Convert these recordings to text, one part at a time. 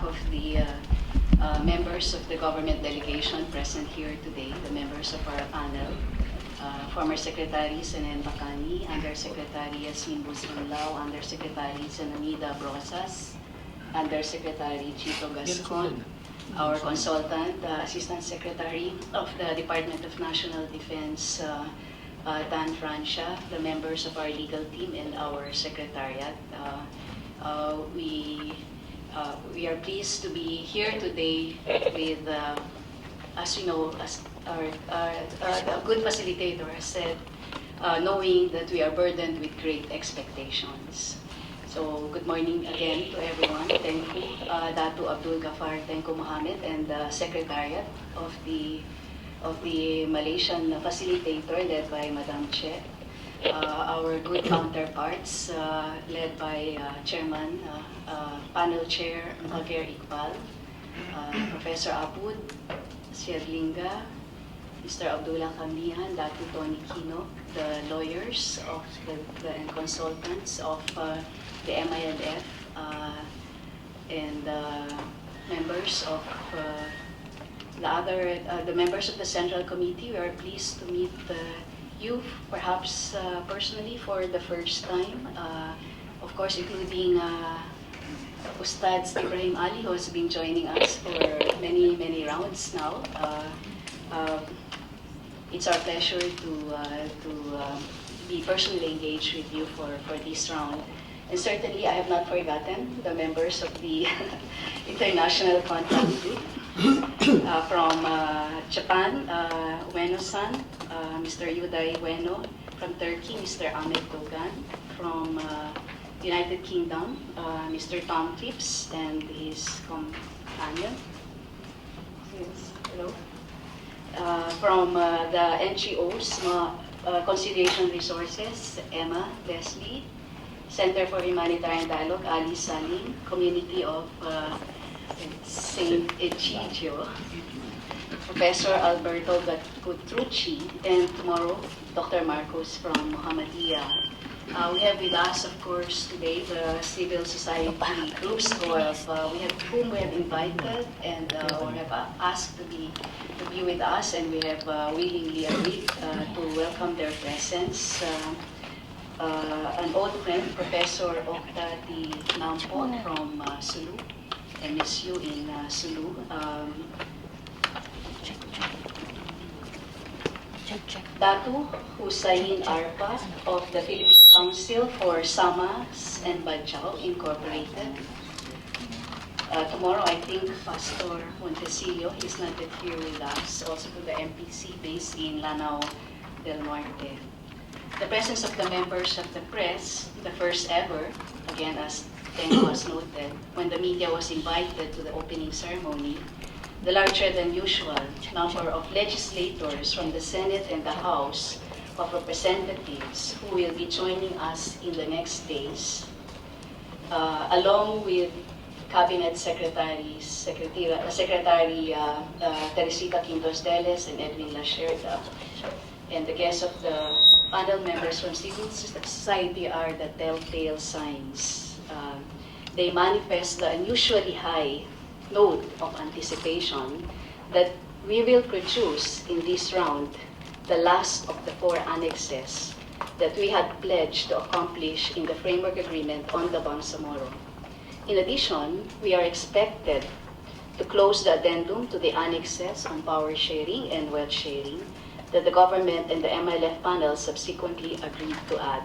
of the members of the government delegation present here today, the members of our panel, former Secretary Senen Bacani, Undersecretary Yasmin Busunlao, Undersecretary Senamida Brosas, Undersecretary Chito Gascon, our consultant, Assistant Secretary of the Department of National Defense, Dan Francia, the members of our legal team, and our secretariat. We are pleased to be here today with, as you know, as a good facilitator has said, knowing that we are burdened with great expectations. So good morning again to everyone. Thank you, Datu Abdul Ghaffar Tengku Mohammed, and the secretariat of the Malaysian facilitator led by Madam Che. Our good counterparts led by Chairman, Panel Chair Javier Iqbal, Professor Abud, Sierlinga, Mr. Abdullah Kamihan, Datu Tony Kino, the lawyers of and consultants of the MILF, and members of the members of the Central Committee. We are pleased to meet you, perhaps personally, for the first time. Of course, including Ustad Ibrahim Ali, who has been joining us for many rounds now. It's our pleasure to be personally engaged with you for this round. And certainly, I have not forgotten the members of the International Contact Group. From Japan, Ueno-san, Mr. Yuday Ueno. From Turkey, Mr. Ahmed Dogan. From United Kingdom, Mr. Tom Phipps and his companion. Yes, hello. From the NGOs, Consideration Resources, Emma Leslie. Center for Humanitarian Dialogue, Ali Salim. Community of St. Egidio, Professor Alberto Gutrucci, and tomorrow, Dr. Marcos from Muhammadiyah. We have with us, of course, today the civil society groups whom we have invited and or have asked to be with us, and we have willingly agreed to welcome their presence. An old friend, Professor Okta Di Nampo from Sulu, MSU in Sulu. Datu Hussain Arpa of the Philippine Council for Samas and Badjao Incorporated. Tomorrow, I think Pastor Montecillo is not yet here with us, also to the MPC based in Lanao del Norte. The presence of the members of the press, the first ever, again as Tenko has noted, when the media was invited to the opening ceremony, the larger than usual number of legislators from the Senate and the House of Representatives who will be joining us in the next days, along with Cabinet Secretary Teresita Quintos Deles and Edwin Lacerda, and the guests of the panel members from civil society are the telltale signs. They manifest the unusually high note of anticipation that we will produce in this round the last of the 4 annexes that we had pledged to accomplish in the framework agreement on the Bangsamoro. In addition, we are expected to close the addendum to the annexes on power sharing and wealth sharing that the government and the MILF panel subsequently agreed to add.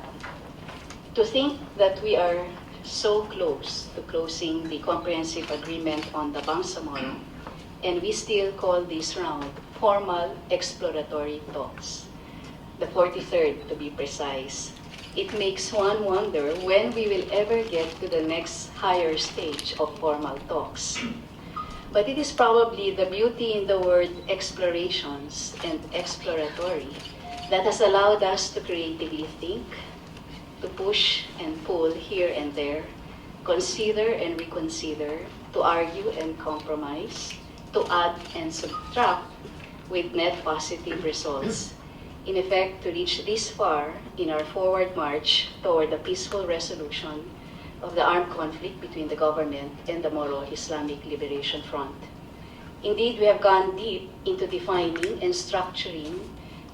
To think that we are so close to closing the comprehensive agreement on the Bangsamoro, and we still call this round formal exploratory talks, the 43rd to be precise. It makes one wonder when we will ever get to the next higher stage of formal talks. But it is probably the beauty in the word explorations and exploratory that has allowed us to creatively think, to push and pull here and there, consider and reconsider, to argue and compromise, to add and subtract with net positive results. In effect, to reach this far in our forward march toward a peaceful resolution of the armed conflict between the government and the Moro Islamic Liberation Front. Indeed, we have gone deep into defining and structuring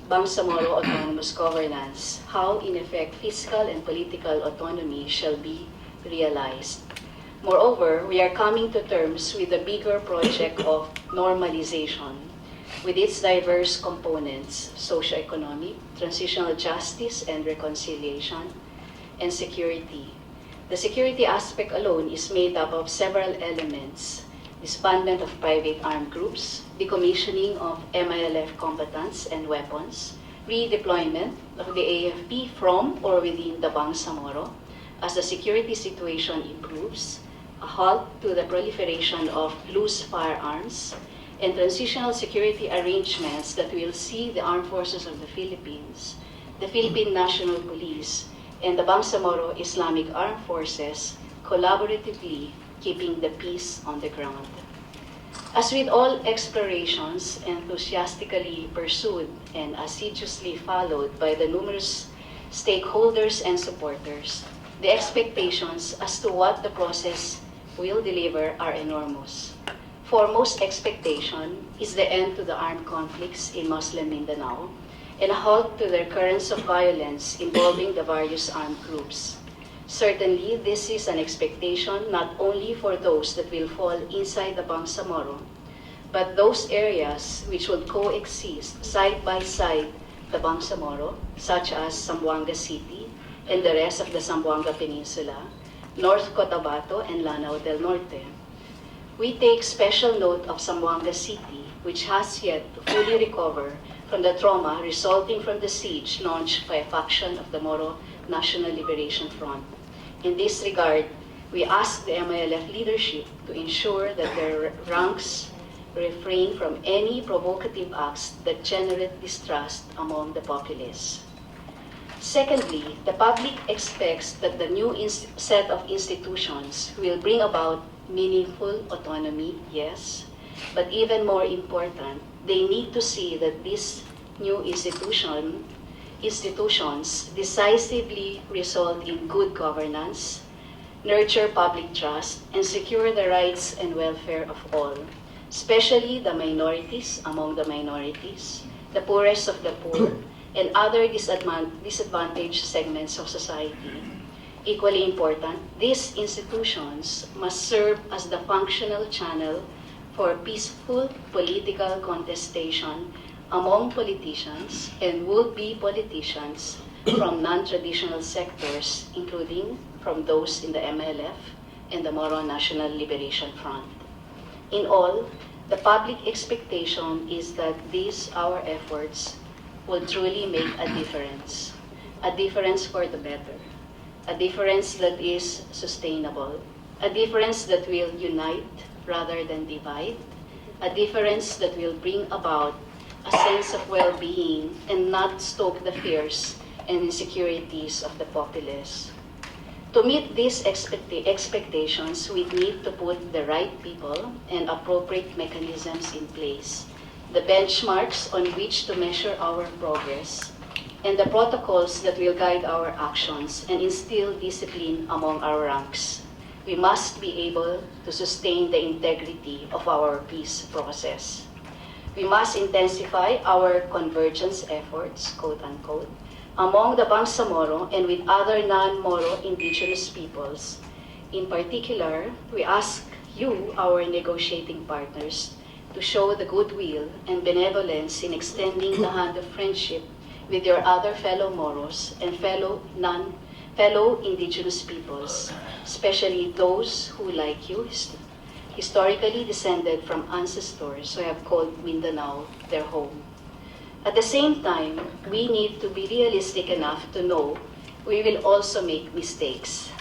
Bangsamoro autonomous governance, how in effect fiscal and political autonomy shall be realized. Moreover, we are coming to terms with the bigger project of normalization, with its diverse components: socio-economic, transitional justice and reconciliation, and security. The security aspect alone is made up of several elements: disbandment of private armed groups, decommissioning of MILF combatants and weapons, redeployment of the AFP from or within the Bangsamoro as the security situation improves, a halt to the proliferation of loose firearms, and transitional security arrangements that will see the Armed Forces of the Philippines, the Philippine National Police, and the Bangsamoro Islamic Armed Forces collaboratively keeping the peace on the ground. As with all explorations enthusiastically pursued and assiduously followed by the numerous stakeholders and supporters, the expectations as to what the process will deliver are enormous. Foremost expectation is the end to the armed conflicts in Muslim Mindanao and a halt to the recurrence of violence involving the various armed groups. Certainly, this is an expectation not only for those that will fall inside the Bangsamoro, but those areas which will coexist side by side the Bangsamoro, such as Zamboanga City and the rest of the Zamboanga Peninsula, North Cotabato and Lanao del Norte. We take special note of Zamboanga City, which has yet to fully recover from the trauma resulting from the siege launched by a faction of the Moro National Liberation Front. In this regard, we ask the MILF leadership to ensure that their ranks refrain from any provocative acts that generate distrust among the populace. Secondly, the public expects that the new set of institutions will bring about meaningful autonomy, yes, but even more important, they need to see that these new institutions decisively result in good governance, nurture public trust, and secure the rights and welfare of all, especially the minorities among the minorities, the poorest of the poor, and other disadvantaged segments of society. Equally important, these institutions must serve as the functional channel for peaceful political contestation among politicians and would-be politicians from non-traditional sectors, including from those in the MLF and the Moro National Liberation Front. In all, the public expectation is that these, our efforts, will truly make a difference for the better, a difference that is sustainable, a difference that will unite rather than divide, a difference that will bring about a sense of well-being and not stoke the fears and insecurities of the populace. To meet these expectations, we need to put the right people and appropriate mechanisms in place, the benchmarks on which to measure our progress, and the protocols that will guide our actions and instill discipline among our ranks. We must be able to sustain the integrity of our peace process. We must intensify our convergence efforts, quote unquote, among the Bangsamoro and with other non-Moro indigenous peoples. In particular, we ask you, our negotiating partners, to show the goodwill and benevolence in extending the hand of friendship with your other fellow Moros and fellow indigenous peoples, especially those who, like you, historically descended from ancestors who have called Mindanao their home. At the same time, we need to be realistic enough to know we will also make mistakes,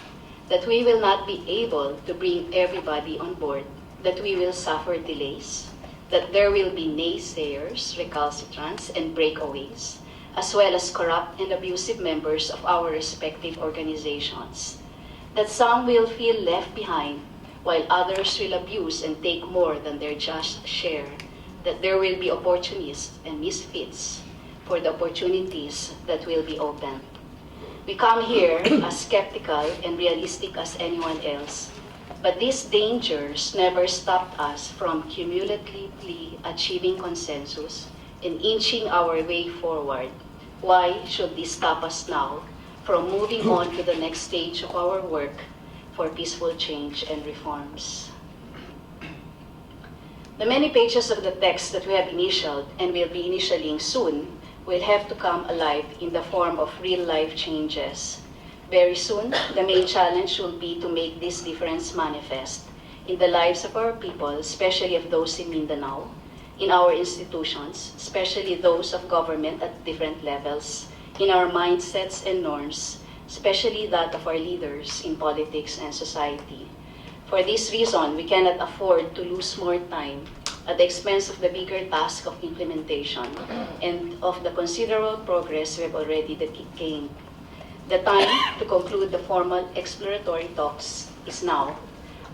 that we will not be able to bring everybody on board, that we will suffer delays, that there will be naysayers, recalcitrants, and breakaways, as well as corrupt and abusive members of our respective organizations, that some will feel left behind while others will abuse and take more than their just share, that there will be opportunists and misfits for the opportunities that will be opened. We come here as skeptical and realistic as anyone else, but these dangers never stopped us from cumulatively achieving consensus and inching our way forward. Why should this stop us now from moving on to the next stage of our work for peaceful change and reforms? The many pages of the text that we have initialed and will be initialing soon will have to come alive in the form of real-life changes. Very soon, the main challenge will be to make this difference manifest in the lives of our people, especially of those in Mindanao, in our institutions, especially those of government at different levels, in our mindsets and norms, especially that of our leaders in politics and society. For this reason, we cannot afford to lose more time at the expense of the bigger task of implementation and of the considerable progress we have already gained. The time to conclude the formal exploratory talks is now.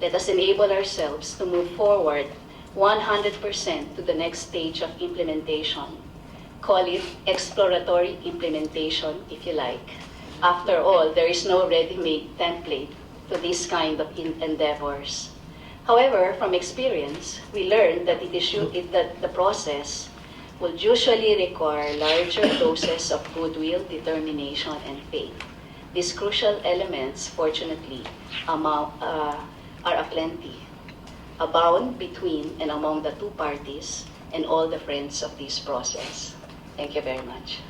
Let us enable ourselves to move forward 100% to the next stage of implementation. Call it exploratory implementation if you like. After all, there is no ready-made template to this kind of endeavors. However, from experience, we learned that that the process will usually require larger doses of goodwill, determination, and faith. These crucial elements, fortunately, are aplenty, abound between and among the two parties and all the friends of this process. Thank you very much.